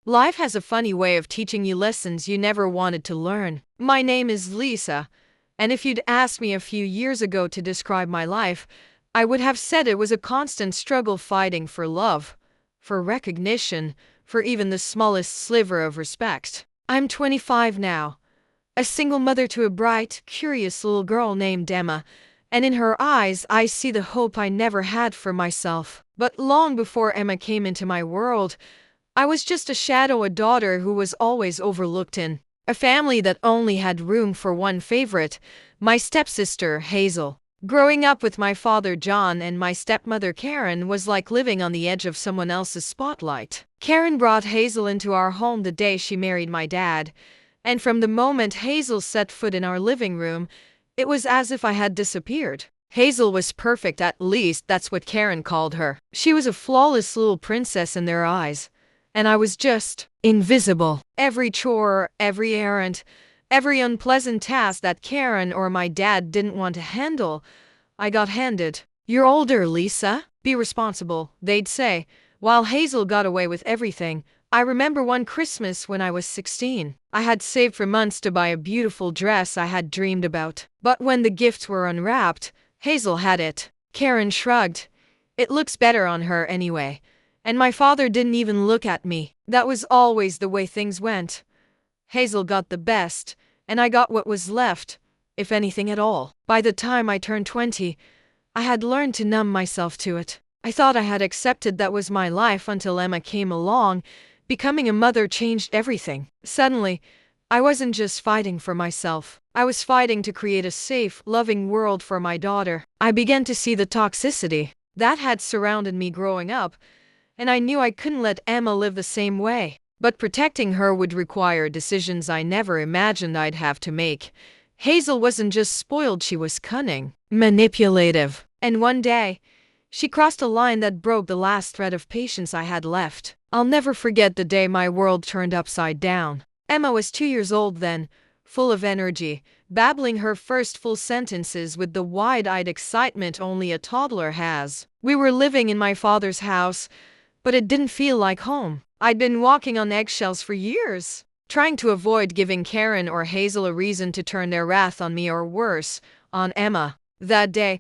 Life has a funny way of teaching you lessons you never wanted to learn. My name is Lisa, and if you'd asked me a few years ago to describe my life, I would have said it was a constant struggle fighting for love, for recognition, for even the smallest sliver of respect. I'm 25 now, a single mother to a bright, curious little girl named Emma, and in her eyes I see the hope I never had for myself. But long before Emma came into my world, I was just a shadow, a daughter who was always overlooked in a family that only had room for one favorite, my stepsister, Hazel. Growing up with my father, John, and my stepmother, Karen, was like living on the edge of someone else's spotlight. Karen brought Hazel into our home the day she married my dad, and from the moment Hazel set foot in our living room, it was as if I had disappeared. Hazel was perfect, at least that's what Karen called her. She was a flawless little princess in their eyes, and I was just invisible. Every chore, every errand, every unpleasant task that Karen or my dad didn't want to handle, I got handed. "You're older, Lisa. Be responsible," they'd say, while Hazel got away with everything. I remember one Christmas when I was 16. I had saved for months to buy a beautiful dress I had dreamed about. But when the gifts were unwrapped, Hazel had it. Karen shrugged. "It looks better on her anyway." And my father didn't even look at me. That was always the way things went. Hazel got the best, and I got what was left, if anything at all. By the time I turned 20, I had learned to numb myself to it. I thought I had accepted that was my life until Emma came along. Becoming a mother changed everything. Suddenly, I wasn't just fighting for myself. I was fighting to create a safe, loving world for my daughter. I began to see the toxicity that had surrounded me growing up, and I knew I couldn't let Emma live the same way. But protecting her would require decisions I never imagined I'd have to make. Hazel wasn't just spoiled, she was cunning, manipulative. And one day, she crossed a line that broke the last thread of patience I had left. I'll never forget the day my world turned upside down. Emma was 2 years old then, full of energy, babbling her first full sentences with the wide-eyed excitement only a toddler has. We were living in my father's house, but it didn't feel like home. I'd been walking on eggshells for years, trying to avoid giving Karen or Hazel a reason to turn their wrath on me, or worse, on Emma. That day,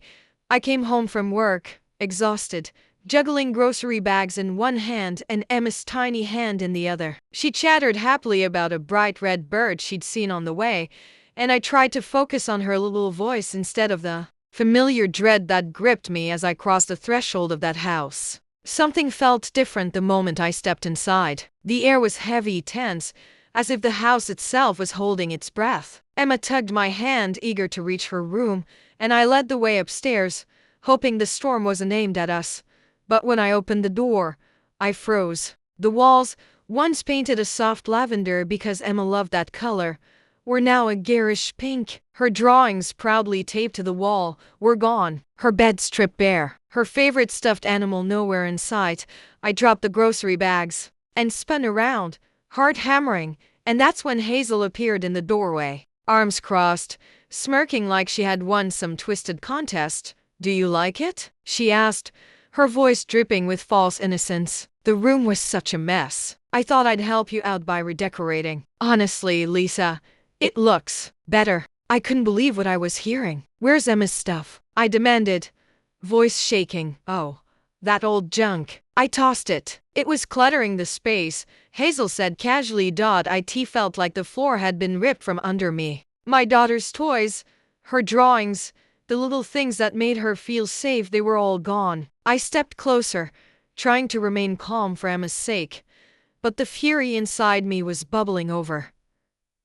I came home from work, exhausted, juggling grocery bags in one hand and Emma's tiny hand in the other. She chattered happily about a bright red bird she'd seen on the way, and I tried to focus on her little voice instead of the familiar dread that gripped me as I crossed the threshold of that house. Something felt different the moment I stepped inside. The air was heavy, tense, as if the house itself was holding its breath. Emma tugged my hand, eager to reach her room, and I led the way upstairs, hoping the storm wasn't aimed at us. But when I opened the door, I froze. The walls, once painted a soft lavender because Emma loved that color, were now a garish pink. Her drawings, proudly taped to the wall, were gone. Her bed stripped bare. Her favorite stuffed animal nowhere in sight. I dropped the grocery bags and spun around, heart hammering, and that's when Hazel appeared in the doorway, arms crossed, smirking like she had won some twisted contest. "Do you like it?" she asked, her voice dripping with false innocence. The room was such a mess. "I thought I'd help you out by redecorating." "Honestly, Lisa, it looks better." I couldn't believe what I was hearing. "Where's Emma's stuff?" I demanded, voice shaking. "Oh, that old junk." I tossed it. It was cluttering the space, Hazel said casually. It felt like the floor had been ripped from under me. My daughter's toys, her drawings, the little things that made her feel safe, they were all gone. I stepped closer, trying to remain calm for Emma's sake, but the fury inside me was bubbling over.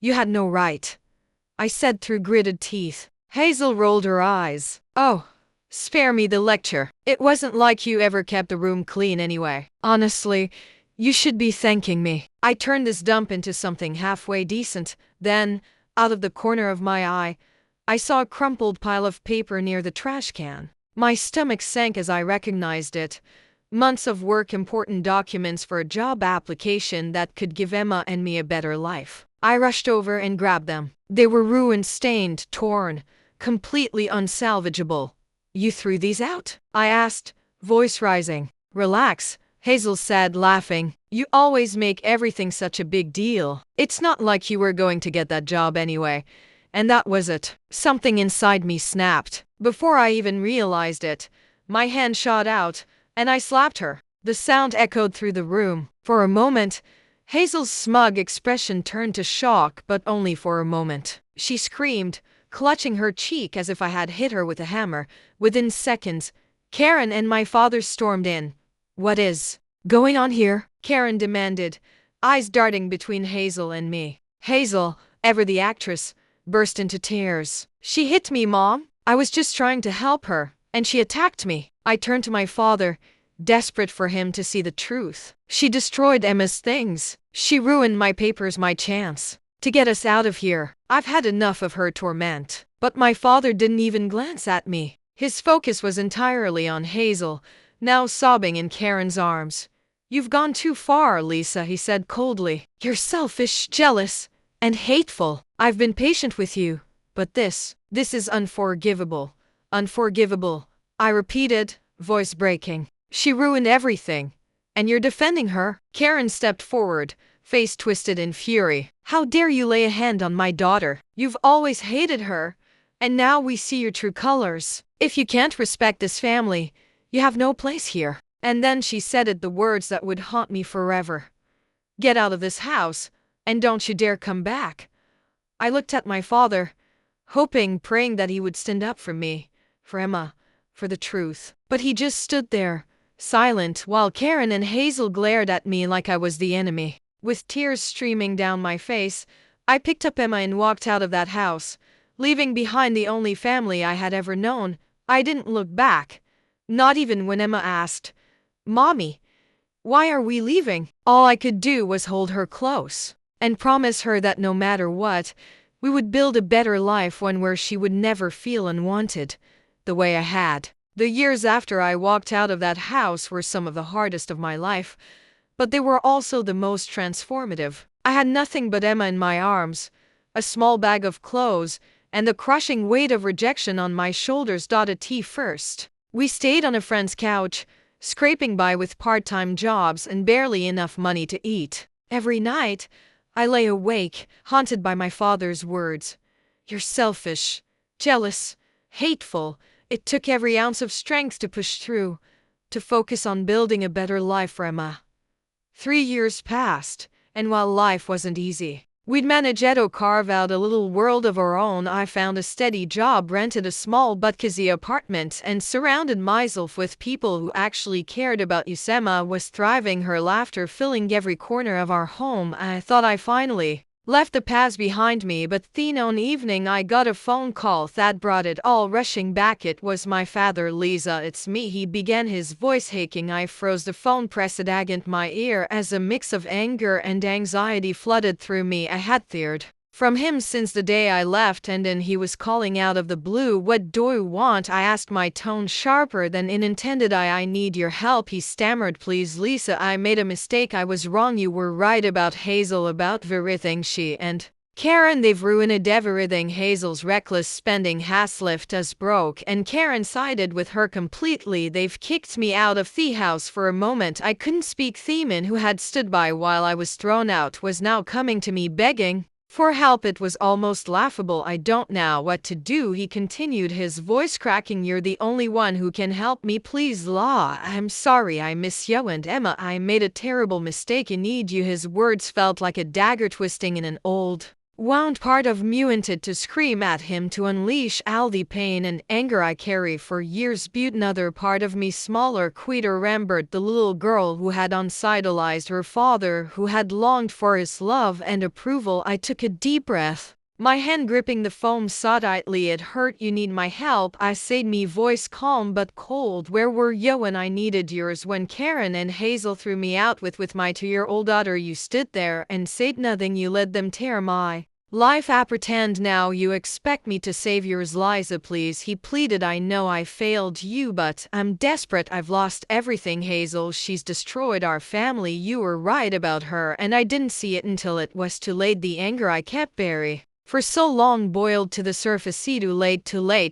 "You had no right," I said through gritted teeth. Hazel rolled her eyes. "Oh, spare me the lecture. It wasn't like you ever kept the room clean anyway. Honestly, you should be thanking me." I turned this dump into something halfway decent. Then, out of the corner of my eye, I saw a crumpled pile of paper near the trash can. My stomach sank as I recognized it. Months of work, important documents for a job application that could give Emma and me a better life. I rushed over and grabbed them. They were ruined, stained, torn, completely unsalvageable. "You threw these out?" I asked, voice rising. "Relax," Hazel said, laughing. You always make everything such a big deal. It's not like you were going to get that job anyway. And that was it. Something inside me snapped. Before I even realized it, my hand shot out, and I slapped her. The sound echoed through the room. For a moment, Hazel's smug expression turned to shock, but only for a moment. She screamed, clutching her cheek as if I had hit her with a hammer. Within seconds, Karen and my father stormed in. "What is going on here?" Karen demanded, eyes darting between Hazel and me. Hazel, ever the actress, burst into tears. "She hit me, Mom. I was just trying to help her, and she attacked me." I turned to my father, desperate for him to see the truth. "She destroyed Emma's things. She ruined my papers, my chance to get us out of here. I've had enough of her torment." But my father didn't even glance at me. His focus was entirely on Hazel, now sobbing in Karen's arms. "You've gone too far, Lisa," he said coldly. "You're selfish, jealous, and hateful. I've been patient with you, but this is unforgivable. Unforgivable," I repeated, voice breaking. "She ruined everything, and you're defending her?" Karen stepped forward, face twisted in fury. "How dare you lay a hand on my daughter? You've always hated her, and now we see your true colors. If you can't respect this family, you have no place here." And then she said the words that would haunt me forever. "Get out of this house, and don't you dare come back." I looked at my father, hoping, praying that he would stand up for me, for Emma, for the truth. But he just stood there, silent, while Karen and Hazel glared at me like I was the enemy. With tears streaming down my face, I picked up Emma and walked out of that house, leaving behind the only family I had ever known. I didn't look back, not even when Emma asked, "Mommy, why are we leaving?" All I could do was hold her close and promise her that no matter what, we would build a better life, one where she would never feel unwanted, the way I had. The years after I walked out of that house were some of the hardest of my life, but they were also the most transformative. I had nothing but Emma in my arms, a small bag of clothes, and the crushing weight of rejection on my shoulders. At first, we stayed on a friend's couch, scraping by with part-time jobs and barely enough money to eat. Every night, I lay awake, haunted by my father's words. "You're selfish, jealous, hateful." It took every ounce of strength to push through, to focus on building a better life for Emma. 3 years passed, and while life wasn't easy, we'd managed to carve out a little world of our own. I found a steady job, rented a small but cozy apartment, and surrounded myself with people who actually cared about us. Emma was thriving, her laughter filling every corner of our home. I thought I finally left the past behind me, but then one evening I got a phone call that brought it all rushing back. It was my father. "Lisa, it's me," he began, his voice shaking. I froze, the phone pressed against my ear as a mix of anger and anxiety flooded through me. I had feared from him since the day I left, and then he was calling out of the blue. "What do you want?" I asked, my tone sharper than it intended. I need your help," he stammered. "Please, Lisa, I made a mistake. I was wrong. You were right about Hazel, about everything. She and Karen, they've ruined everything. Hazel's reckless spending has left us broke, and Karen sided with her completely. They've kicked me out of the house." For a moment, I couldn't speak. The man who had stood by while I was thrown out was now coming to me, begging for help. It was almost laughable. "I don't know what to do," he continued, his voice cracking. "You're the only one who can help me. Please, Law. I'm sorry. I miss you and Emma. I made a terrible mistake. I need you." His words felt like a dagger twisting in an old wound part of me wanted to scream at him, to unleash all the pain and anger I carry for years. But another part of me, smaller, quieter, remembered the little girl who had idolized her father, who had longed for his love and approval. I took a deep breath, my hand gripping the phone so tightly it hurt. "You need my help," I said, me voice calm but cold. "Where were you when I needed yours? When Karen and Hazel threw me out with my 2-year-old daughter, you stood there and said nothing. You let them tear my life. I pretend now you expect me to save yours. Lisa, please," he pleaded. "I know I failed you, but I'm desperate. I've lost everything. Hazel, she's destroyed our family. You were right about her, and I didn't see it until it was too late." The anger I kept burying For so long boiled to the surface, too late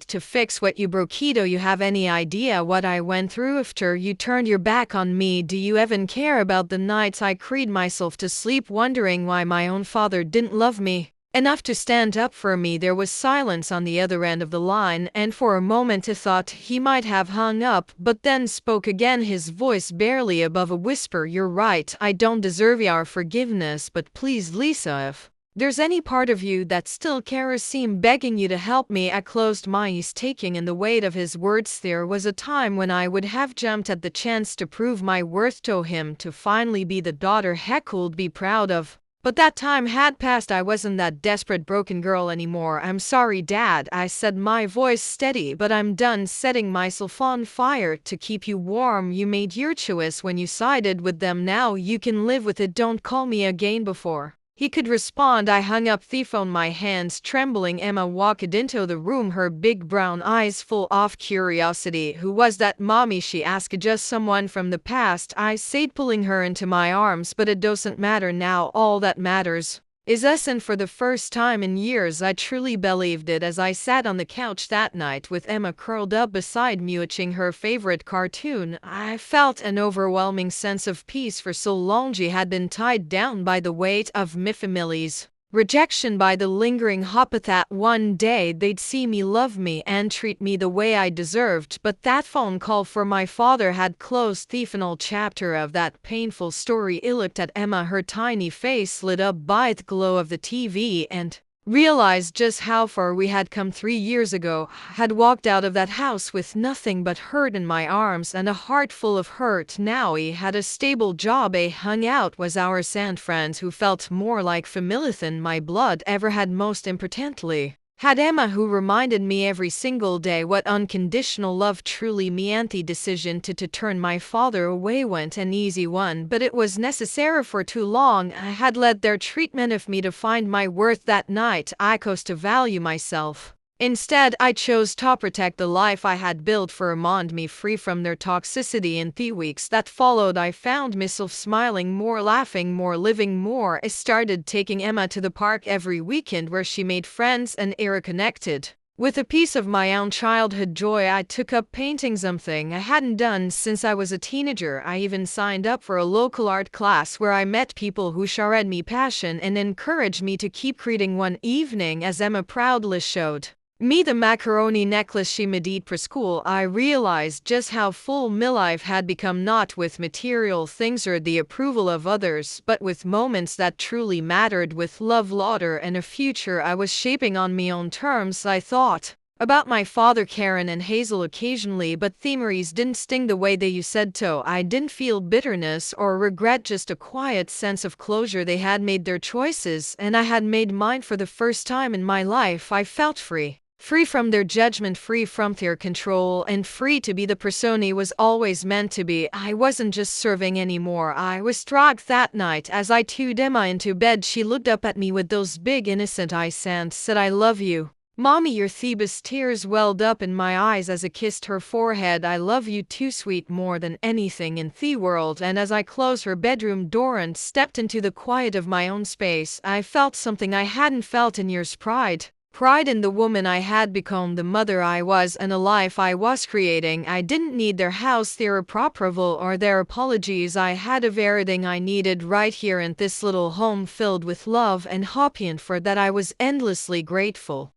to fix what you broke. Do you have any idea what I went through after you turned your back on me? Do you even care about the nights I cried myself to sleep wondering why my own father didn't love me enough to stand up for me? There was silence on the other end of the line, and for a moment I thought he might have hung up, but then spoke again, his voice barely above a whisper. "You're right, I don't deserve your forgiveness, but please, Lisa, if there's any part of you that still cares, I'm begging you to help me." I closed my eyes, taking in the weight of his words. There was a time when I would have jumped at the chance to prove my worth to him, to finally be the daughter he could be proud of. But that time had passed. I wasn't that desperate broken girl anymore. "I'm sorry, Dad," I said, my voice steady, "but I'm done setting myself on fire to keep you warm. You made your choice when you sided with them. Now you can live with it. Don't call me again." Before he could respond, I hung up the phone, my hands trembling. Emma walked into the room, her big brown eyes full of curiosity. "Who was that, Mommy?" she asked. "Just someone from the past," I said, pulling her into my arms. "But it doesn't matter now. All that matters is us." And for the first time in years, I truly believed it. As I sat on the couch that night with Emma curled up beside me watching her favorite cartoon, I felt an overwhelming sense of peace. For so long she had been tied down by the weight of my family's rejection, by the lingering hope that one day they'd see me, love me, and treat me the way I deserved. But that phone call for my father had closed the final chapter of that painful story. I looked at Emma, her tiny face lit up by the glow of the TV, and realized just how far we had come. 3 years ago, I had walked out of that house with nothing but hurt in my arms and a heart full of hurt. Now I had a stable job, I hung out with our sand friends who felt more like family than my blood ever had. Most importantly, had Emma, who reminded me every single day what unconditional love truly meant. The decision to turn my father away wasn't an easy one, but it was necessary. For too long I had let their treatment of me define my worth. That night I chose to value myself. Instead, I chose to protect the life I had built for Emma and me, free from their toxicity. In the weeks that followed, I found myself smiling more, laughing more, living more. I started taking Emma to the park every weekend, where she made friends and era connected with a piece of my own childhood joy. I took up painting, something I hadn't done since I was a teenager. I even signed up for a local art class where I met people who shared me passion and encouraged me to keep creating. One evening, as Emma proudly showed me the macaroni necklace she made for school, I realized just how full my life had become, not with material things or the approval of others, but with moments that truly mattered, with love, laughter, and a future I was shaping on my own terms. I thought about my father, Karen, and Hazel occasionally, but the memories didn't sting the way they used to. I didn't feel bitterness or regret, just a quiet sense of closure. They had made their choices, and I had made mine. For the first time in my life, I felt free. Free from their judgment, free from their control, and free to be the person I was always meant to be. I wasn't just serving anymore, I was struck. That night, as I tucked Emma into bed, she looked up at me with those big innocent eyes and said, "I love you, Mommy." Your Thebes. Tears welled up in my eyes as I kissed her forehead. "I love you too, sweet, more than anything in the world." And as I closed her bedroom door and stepped into the quiet of my own space, I felt something I hadn't felt in years: pride. Pride in the woman I had become, the mother I was, and a life I was creating. I didn't need their house, their approval, or their apologies. I had everything I needed right here in this little home, filled with love and hope, and for that I was endlessly grateful.